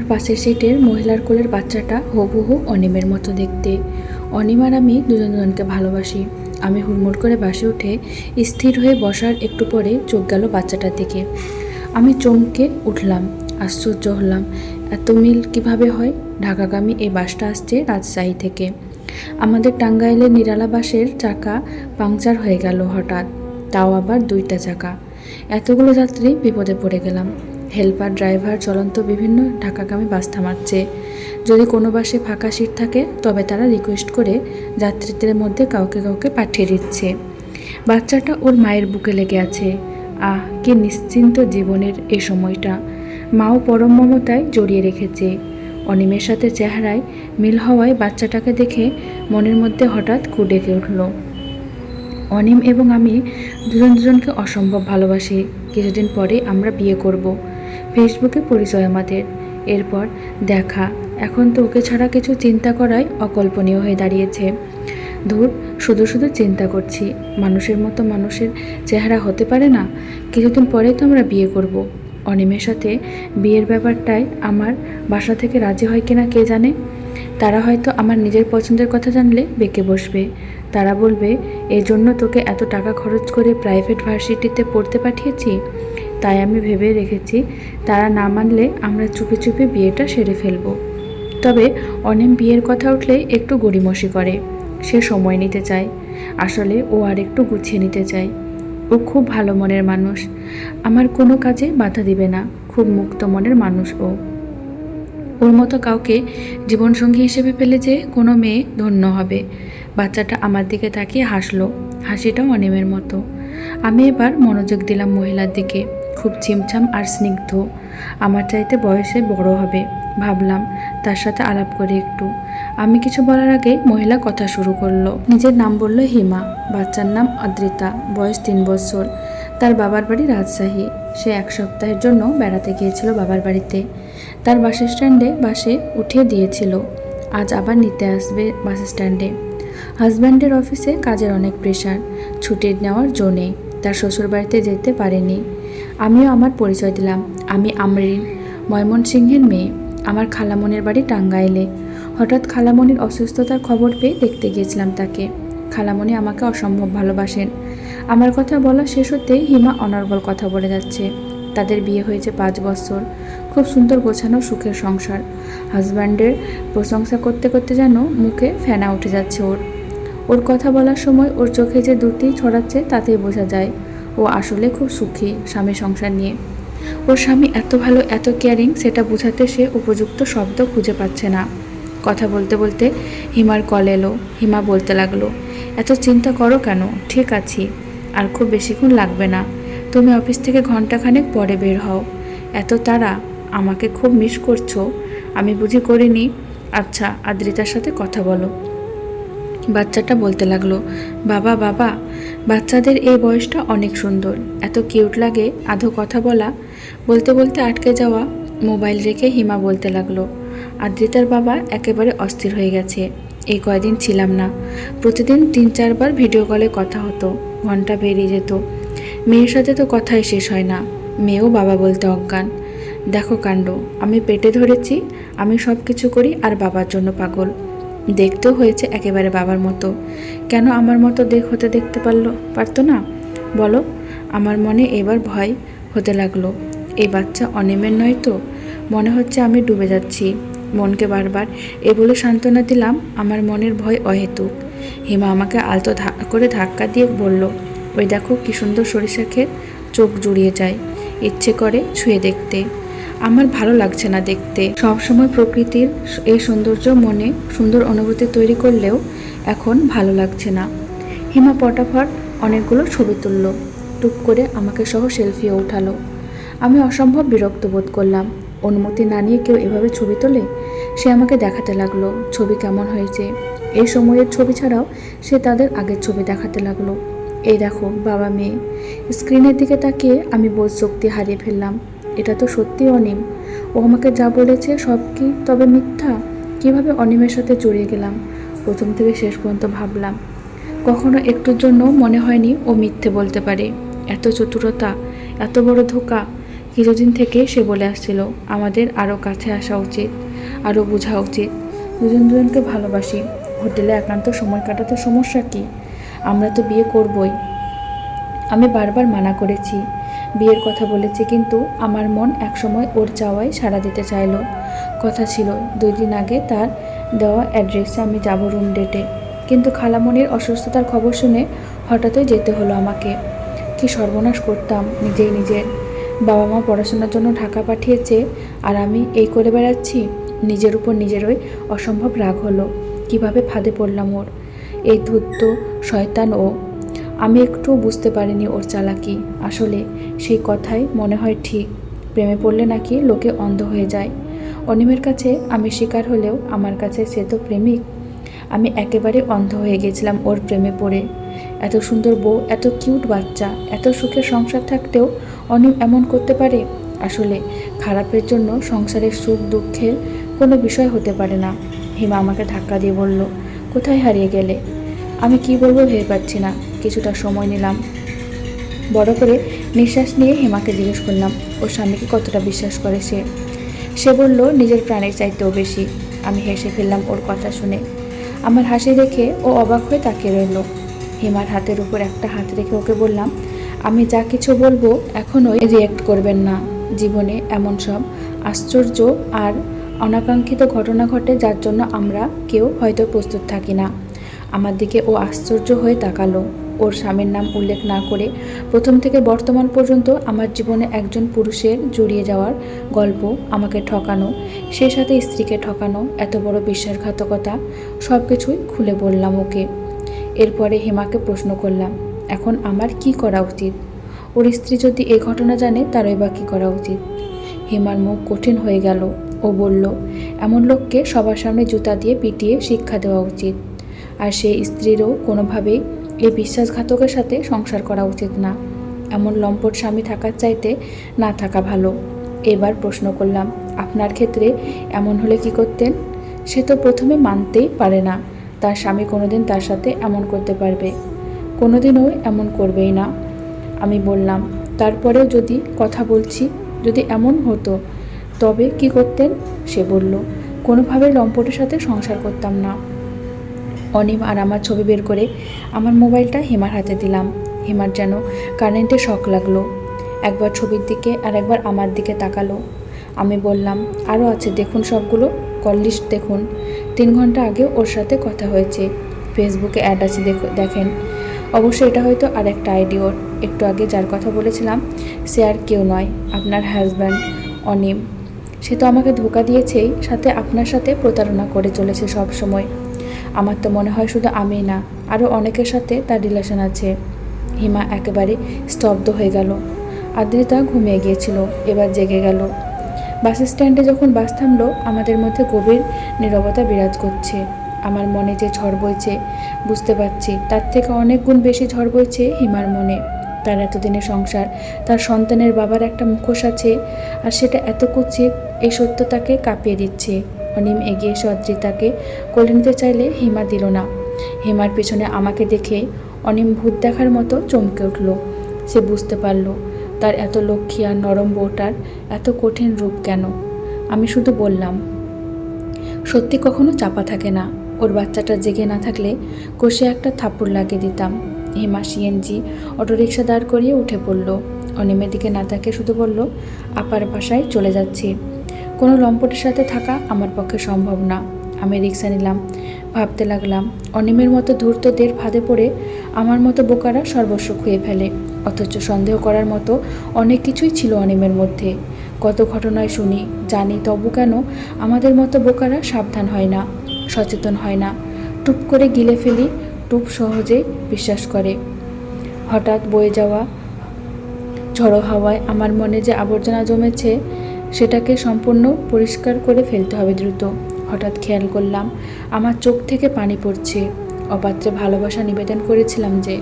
পাশের সিটের মহিলার কোলের বাচ্চাটা হুবহু অনিমের মতো দেখতে। অনিম আর আমি দুজনকে ভালোবাসি। আমি হুড়মুড় করে বাসে উঠে স্থির হয়ে বসার একটু পরে চোখ গেল বাচ্চাটার দিকে। আমি চমকে উঠলাম, আশ্চর্য হলাম, এত মিল কিভাবে হয়? ঢাকাগামী এই বাসটা আসছে রাজশাহী থেকে। আমাদের টাঙ্গাইলের নিরালা বাসের চাকা পাংচার হয়ে গেল হঠাৎ, তাও আবার 2টা চাকা। এতগুলো যাত্রী বিপদে পড়ে গেলাম। হেল্পার, ড্রাইভার চলন্ত বিভিন্ন ঢাকাগামী বাস থামাচ্ছে। যদি কোনো বাসে ফাঁকা সিট থাকে তবে তারা রিকোয়েস্ট করে যাত্রীদের মধ্যে কাউকে কাউকে পাঠিয়ে দিচ্ছে। বাচ্চাটা ওর মায়ের বুকে লেগে আছে। আহ, কি নিশ্চিন্ত জীবনের এই সময়টা। মাও পরম মমতায় জড়িয়ে রেখেছে। অনিমের সাথে চেহারায় মিল হওয়ায় বাচ্চাটাকে দেখে মনের মধ্যে হঠাৎ কু ডেকে উঠল। অনিম এবং আমি দুজনকে অসম্ভব ভালোবাসি। কিছুদিন পরে আমরা বিয়ে করব। ফেসবুকে পরিচয় আমাদের, এরপর দেখা। এখন তো ওকে ছাড়া কিছু চিন্তা করাই অকল্পনীয় হয়ে দাঁড়িয়েছে। ধুর, শুধু শুধু চিন্তা করছি, মানুষের মতো মানুষের চেহারা হতে পারে না। কিছুদিন পরেই তো আমরা বিয়ে করব। অনিমের সাথে বিয়ের ব্যাপারটাই আমার বাসা থেকে রাজি হয় কিনা কে জানে। তারা হয়তো আমার নিজের পছন্দের কথা জানলে বেঁকে বসবে। তারা বলবে, এই জন্য তোকে এত টাকা খরচ করে প্রাইভেট ভার্সিটিতে পড়তে পাঠিয়েছি। তাই আমি ভেবে রেখেছি, তারা না মানলে আমরা চুপি চুপি বিয়েটা সেরে ফেলব। তবে অনিম বিয়ের কথা উঠলে একটু গড়িমসি করে। সে সময় নিতে চায়। আসলে ও আর একটু গুছিয়ে নিতে চায়। ও খুব ভালো মনের মানুষ, আমার কোনো কাজে বাধা দিবে না। খুব মুক্ত মনের মানুষ ও। ওর মতো কাউকে জীবনসঙ্গী হিসেবে পেলে যে কোনো মেয়ে ধন্য হবে। বাচ্চাটা আমার দিকে তাকিয়ে হাসলো, হাসিটাও অনিমের মতো। আমি এবার মনোযোগ দিলাম মহিলার দিকে। খুব ছিমছাম আর স্নিগ্ধ, আমার চাইতে বয়সে বড় হবে। ভাবলাম তার সাথে আলাপ করি একটু। আমি কিছু বলার আগে মহিলা কথা শুরু করলো। নিজের নাম বলল হিমা, বাচ্চার নাম আদ্রিতা, বয়স 3 বছর। তার বাবার বাড়ি রাজশাহী। সে 1 সপ্তাহের জন্য বেড়াতে গিয়েছিল বাবার বাড়িতে। তার বাস স্ট্যান্ডে বাসে উঠিয়ে দিয়েছিল, আজ আবার নিতে আসবে বাস স্ট্যান্ডে। হাজব্যান্ডের অফিসে কাজের অনেক প্রেশার, ছুটি নেওয়ার জো নেই। তার শ্বশুরবাড়িতে যেতে পারেনি। আমিও আমার পরিচয় দিলাম, আমি আমরিন, ময়মনসিংহের মেয়ে। আমার খালামণির বাড়ি টাঙ্গাইলে। হঠাৎ খালামণির অসুস্থতার খবর পেয়ে দেখতে গিয়েছিলাম তাকে। খালামণি আমাকে অসম্ভব ভালোবাসেন। আমার কথা বলা শেষ হতেই হিমা অনর্গল কথা বলে যাচ্ছে। তাদের বিয়ে হয়েছে 5 বছর, খুব সুন্দর গোছানো সুখের সংসার। হাজব্যান্ডের প্রশংসা করতে করতে যেন মুখে ফেনা উঠে যাচ্ছে ওর। ওর কথা বলার সময় ওর চোখে যে দ্যুতি ছড়াচ্ছে তাতেই বোঝা যায় ও আসলে খুব সুখী স্বামী সংসার নিয়ে। ওর স্বামী এত ভালো, এত কেয়ারিং, সেটা বোঝাতে সে উপযুক্ত শব্দ খুঁজে পাচ্ছে না। কথা বলতে বলতে হিমার কল এলো। হিমা বলতে লাগলো, এত চিন্তা করো কেন? ঠিক আছি, আর খুব বেশিক্ষণ লাগবে না। তুমি অফিস থেকে ঘন্টাখানেক পরে বের হও। এত তাড়া? আমাকে খুব মিস করছো? আমি বুঝি করিনি? আচ্ছা, আদ্রিতার সাথে কথা বলো। বাচ্চাটা বলতে লাগলো, বাবা বাবা। বাচ্চাদের এই বয়সটা অনেক সুন্দর, এত কিউট লাগে। আধো কথা বলা বলতে বলতে আটকে যাওয়া মোবাইল রেখে হিমা বলতে লাগলো, আদ্রিতার বাবা একেবারে অস্থির হয়ে গেছে। এই কয়দিন ছিলাম না, প্রতিদিন 3-4 বার ভিডিও কলে কথা হতো, ঘন্টা বেরিয়ে যেত। মেয়ের সাথে তো কথাই শেষ হয় না। মেয়েও বাবা বলতে অজ্ঞান। দেখো কাণ্ড, আমি পেটে ধরেছি, আমি সব কিছু করি আর বাবার জন্য পাগল। দেখতেও হয়েছে একেবারে বাবার মতো। কেন আমার মতো দেখতে পারতো না বলো? আমার মনে এবার ভয় হতে লাগলো। এই বাচ্চা অনিমের নয় তো? মনে হচ্ছে আমি ডুবে যাচ্ছি। মনকে বারবার এ বলে সান্ত্বনা দিলাম, আমার মনের ভয় অহেতুক। হিমা আমাকে আলতো করে ধাক্কা দিয়ে বলল, ওই দেখো কি সুন্দর সরিষা ক্ষেত, চোখ জুড়িয়ে যায়, ইচ্ছে করে ছুঁয়ে দেখতে। আমার ভালো লাগছে না দেখতে। সবসময় প্রকৃতির এই সৌন্দর্য মনে সুন্দর অনুভূতি তৈরি করলেও এখন ভালো লাগছে না। হিমা পটাফট অনেকগুলো ছবি তুলল, টুক করে আমাকে সহ সেলফিও উঠালো। আমি অসম্ভব বিরক্ত বোধ করলাম। অনুমতি না নিয়ে কেউ এভাবে ছবি তোলে? সে আমাকে দেখাতে লাগলো ছবি কেমন হয়েছে। এই সময়ের ছবি ছাড়াও সে তাদের আগের ছবি দেখাতে লাগলো। এই দেখো বাবা মেয়ে। স্ক্রিনের দিকে তাকিয়ে আমি বোধ শক্তি হারিয়ে ফেললাম। এটা তো সত্যি অনিম। ও আমাকে যা বলেছে সব কি তবে মিথ্যা? কিভাবে অনিমের সাথে জড়িয়ে গেলাম? প্রথম থেকে শেষ পর্যন্ত ভাবলাম, কখনো একটুর জন্য মনে হয়নি ও মিথ্যে বলতে পারে। এত চতুরতা, এত বড় ধোঁকা। কিছুদিন থেকে সে বলে আসছিল আমাদের আরও কাছে আসা উচিত, আরও বোঝা উচিত। দুজনকে ভালোবাসি, হোটেলে একান্ত সময় কাটাতে সমস্যা কি? আমরা তো বিয়ে করবই। আমি বারবার মানা করেছি, বিয়ের কথা বলেছি, কিন্তু আমার মন একসময় ওর চাওয়ায় সাড়া দিতে চাইল। কথা ছিল 2 দিন আগে তার দেওয়া অ্যাড্রেসে আমি যাব রুম ডেটে, কিন্তু খালামণির অসুস্থতার খবর শুনে হঠাৎই যেতে হলো আমাকে। কি সর্বনাশ করতাম নিজের। বাবা মা পড়াশোনার জন্য ঢাকা পাঠিয়েছে, আর আমি এই করে বেড়াচ্ছি। নিজের উপর নিজেরই অসম্ভব রাগ হলো। কিভাবে ফাঁদে পড়লাম ওর, এই ধূর্ত শয়তান ও। আমি একটু বুঝতে পারিনি ওর চালাকি। আসলে সেই কথাই মনে হয় ঠিক, প্রেমে পড়লে নাকি লোকে অন্ধ হয়ে যায়। অনিমের কাছে আমি শিকার হলেও আমার কাছে সে তো প্রেমিক। আমি একেবারে অন্ধ হয়ে গেছিলাম ওর প্রেমে পড়ে। এত সুন্দর বউ, এত কিউট বাচ্চা, এত সুখের সংসার থাকতেও অনিম এমন করতে পারে। আসলে খারাপের জন্য সংসারের সুখ দুঃখের কোনো বিষয় হতে পারে না। হিমা আমাকে ধাক্কা দিয়ে বলল, কোথায় হারিয়ে গেলে? আমি কি বলবো ভেবে পাচ্ছি না। কিছুটা সময় নিলাম, বড় করে নিঃশ্বাস নিয়ে হিমাকে জিজ্ঞেস করলাম ওর স্বামীকে কতটা বিশ্বাস করে সে বলল নিজের প্রাণের চাইতেও বেশি। আমি হেসে ফেললাম ওর কথা শুনে। আমার হাসি দেখে ও অবাক হয়ে তাকিয়ে রইল। হিমার হাতের উপর একটা হাত রেখে ওকে বললাম, আমি যা কিছু বলবো এখনই রিয়্যাক্ট করবেন না। জীবনে এমন সব আশ্চর্য আর অনাকাঙ্ক্ষিত ঘটনা ঘটে যার জন্য আমরা কেউ হয়তো প্রস্তুত থাকি না। আমার দিকে ও আশ্চর্য হয়ে তাকালো। ওর স্বামীর নাম উল্লেখ না করে প্রথম থেকে বর্তমান পর্যন্ত আমার জীবনে একজন পুরুষের জড়িয়ে যাওয়ার গল্প, আমাকে ঠকানো, সে সাথে স্ত্রীকে ঠকানো, এত বড় বিশ্বাসঘাতকতা, সব কিছুই খুলে বললাম ওকে। এরপরে হিমাকে প্রশ্ন করলাম, এখন আমার কি করা উচিত? ওর স্ত্রী যদি এই ঘটনা জানে তারই বা কী করা উচিত? হিমার মুখ কঠিন হয়ে গেল। ও বলল, এমন লোককে সবার সামনে জুতা দিয়ে পিটিয়ে শিক্ষা দেওয়া উচিত। আর সেই স্ত্রীরও কোনোভাবেই এই বিশ্বাসঘাতকের সাথে সংসার করা উচিত না। এমন লম্পট স্বামী থাকার চাইতে না থাকা ভালো। এবার প্রশ্ন করলাম, আপনার ক্ষেত্রে এমন হলে কি করতেন? সে তো প্রথমে মানতেই পারে না তার স্বামী কোনোদিন তার সাথে এমন করতে পারবে, কোনোদিনও এমন করবেই না। আমি বললাম, তারপরেও যদি কথা বলছি, যদি এমন হতো তবে কি করতেন? সে বলল, কোনোভাবে লম্পটের সাথে সংসার করতাম না। অনিম আর আমার ছবি বের করে আমার মোবাইলটা হিমার হাতে দিলাম। হিমার যেন কারেন্টে শক লাগলো। একবার ছবির দিকে আর একবার আমার দিকে তাকালো। আমি বললাম, আরও আছে দেখুন, সবগুলো কল লিস্ট দেখুন। 3 ঘন্টা আগে ওর সাথে কথা হয়েছে, ফেসবুকে অ্যাড আছে, দেখেন। অবশ্যই এটা হয়তো আর একটা আইডি ওর। একটু আগে যার কথা বলেছিলাম সে আর কেউ নয়, আপনার হাজব্যান্ড অনিম। সে তো আমাকে ধোঁকা দিয়েছেই, সাথে আপনার সাথে প্রতারণা করে চলেছে সব সময়। আমার তো মনে হয় শুধু আমি না, আরও অনেকের সাথে তার রিলেশন আছে। হিমা একেবারে স্তব্ধ হয়ে গেল। আদ্রিতা ঘুমিয়ে গিয়েছিল, এবার জেগে গেল। বাস স্ট্যান্ডে যখন বাস থামলো, আমাদের মধ্যে গভীর নীরবতা বিরাজ করছে। আমার মনে যে ঝড় বইছে বুঝতে পারছি, তার থেকে অনেক গুণ বেশি ঝড় বইছে হিমার মনে। তার এতদিনের সংসার, তার সন্তানের বাবার একটা মুখোশ আছে, আর সেটা এত কুৎসিত, এই সত্য তাকে কাঁপিয়ে দিচ্ছে। অনিম এগিয়ে এসে অদ্রিতাকে কোলে নিতে চাইলে হিমা দিল না। হিমার পেছনে আমাকে দেখে অনিম ভূত দেখার মতো চমকে উঠল। সে বুঝতে পারল তার এত লক্ষ্মী আর নরম বউটার এত কঠিন রূপ কেন। আমি শুধু বললাম, সত্যি কখনো চাপা থাকে না। ওর বাচ্চাটা জেগে না থাকলে কষে একটা থাপ্পড় লাগিয়ে দিতাম। হিমা সিএনজি অটোরিকশা দাঁড় করিয়ে উঠে পড়ল। অনিমের দিকে না তাকিয়ে শুধু বলল, আপার বাসায় চলে যাচ্ছি। কোনো লম্পটের সাথে থাকা আমার পক্ষে সম্ভব না। আমি রিক্সা নিলাম। ভাবতে লাগলাম, অনিমের মতো ধূর্তদের ফাঁদে পড়ে আমার মতো বোকারা সর্বস্ব খুঁয়ে ফেলে, অথচ সন্দেহ করার মতো অনেক কিছুই ছিল অনিমের মধ্যে। কত ঘটনায় শুনি, জানি, তবু কেন আমাদের মতো বোকারা সাবধান হয় না, সচেতন হয় না, টুপ করে গিলে ফেলি, টুপ সহজেই বিশ্বাস করে। হঠাৎ বয়ে যাওয়া ঝড়ো হাওয়ায় আমার মনে যে আবর্জনা জমেছে সেটাকে সম্পূর্ণ পরিষ্কার করে ফেলতে হবে দ্রুত। হঠাৎ খেয়াল করলাম আমার চোখ থেকে পানি পড়ছে। অপাত্রে ভালোবাসা নিবেদন করেছিলাম যে।